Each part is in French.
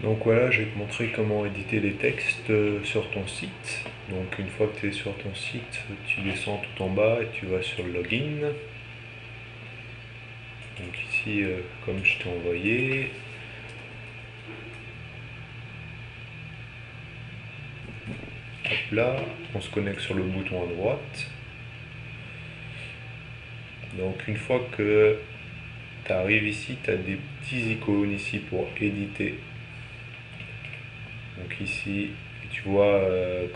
Donc voilà, je vais te montrer comment éditer les textes sur ton site. Donc une fois que tu es sur ton site, tu descends tout en bas et tu vas sur Login. Donc ici, comme je t'ai envoyé, hop là, on se connecte sur le bouton à droite. Donc une fois que tu arrives ici, tu as des petits icônes ici pour éditer. Donc ici, tu vois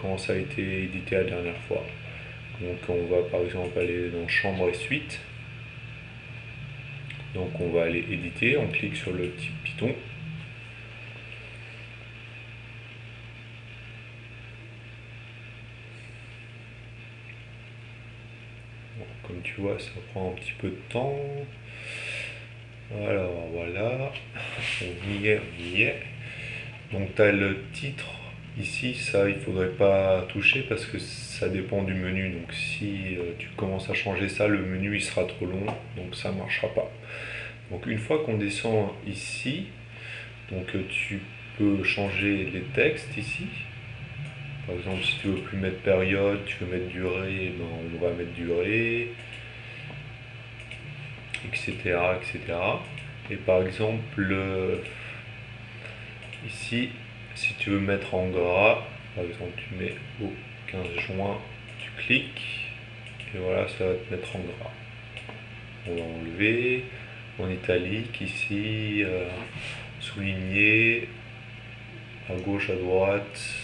comment ça a été édité la dernière fois. Donc on va par exemple aller dans Chambre et Suite. Donc on va aller éditer, on clique sur le petit piton. Bon, comme tu vois, ça prend un petit peu de temps. Alors voilà, on y est, on y est. Donc tu as le titre ici, ça il faudrait pas toucher parce que ça dépend du menu. Donc si tu commences à changer ça, le menu il sera trop long, donc ça marchera pas. Donc une fois qu'on descend ici, donc tu peux changer les textes ici. Par exemple, si tu veux plus mettre période, tu veux mettre durée, ben on va mettre durée, etc., etc. Et par exemple, ici, si tu veux mettre en gras, par exemple, tu mets au 15 juin, tu cliques, et voilà, ça va te mettre en gras. On va enlever, en italique, ici, souligné, à gauche, à droite.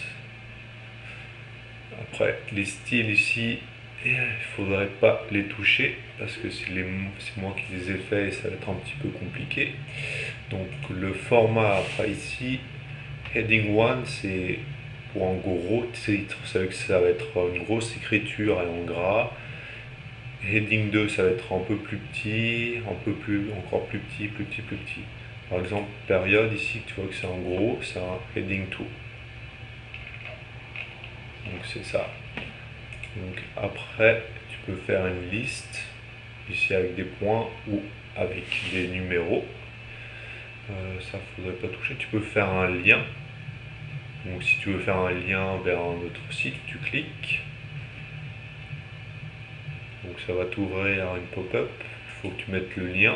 Après, les styles ici, il ne faudrait pas les toucher parce que c'est moi qui les ai faits et ça va être un petit peu compliqué. Donc le format après ici, Heading 1 c'est pour un gros titre, ça va être une grosse écriture et en gras. Heading 2 ça va être un peu plus petit, un peu plus, encore plus petit, plus petit, plus petit. Par exemple, période ici, tu vois que c'est en gros, c'est un Heading 2. Donc c'est ça. Donc après, tu peux faire une liste, ici avec des points ou avec des numéros. Ça, faudrait pas toucher. Tu peux faire un lien. Donc si tu veux faire un lien vers un autre site, tu cliques. Donc ça va t'ouvrir une pop-up. Il faut que tu mettes le lien.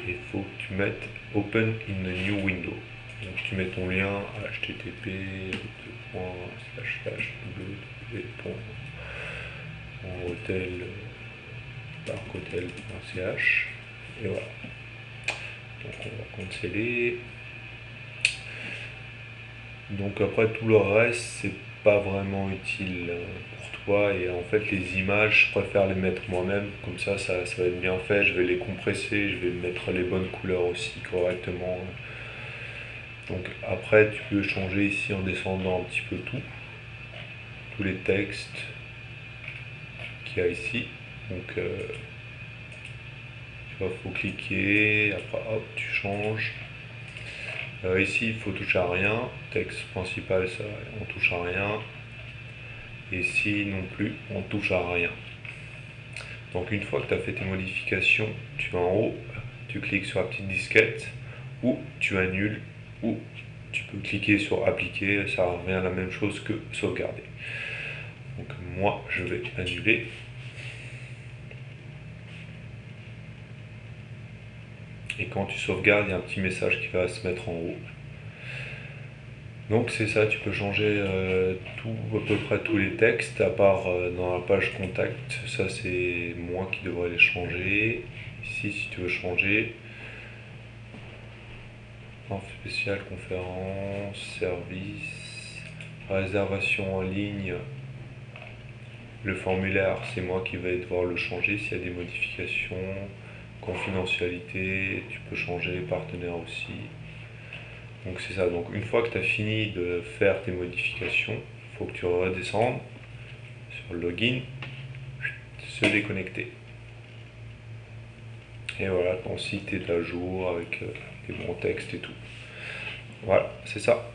Et il faut que tu mettes Open in a new window. Donc tu mets ton lien http://www.hotel.ch et voilà. Donc on va canceller. Donc après tout le reste c'est pas vraiment utile pour toi et en fait les images je préfère les mettre moi-même comme ça va être bien fait, je vais les compresser, je vais mettre les bonnes couleurs aussi correctement. Donc après tu peux changer ici en descendant un petit peu tous les textes qu'il y a ici. Donc tu vois, faut cliquer, après hop tu changes. Ici il faut toucher à rien, texte principal ça on touche à rien. Et ici non plus on touche à rien. Donc une fois que tu as fait tes modifications, tu vas en haut, tu cliques sur la petite disquette, ou tu annules, ou tu peux cliquer sur appliquer, ça revient à la même chose que sauvegarder. Donc moi je vais annuler. Et quand tu sauvegardes, il y a un petit message qui va se mettre en haut. Donc c'est ça, tu peux changer à peu près tous les textes, à part dans la page contact, ça c'est moi qui devrais les changer. Ici si tu veux changer, offre spéciale, conférence, service, réservation en ligne, le formulaire c'est moi qui vais devoir le changer s'il y a des modifications, confidentialité, tu peux changer les partenaires aussi. Donc c'est ça, donc une fois que tu as fini de faire tes modifications, il faut que tu redescendes sur Login, se déconnecter. Et voilà, ton site est à jour avec les bons textes et tout. Voilà, c'est ça.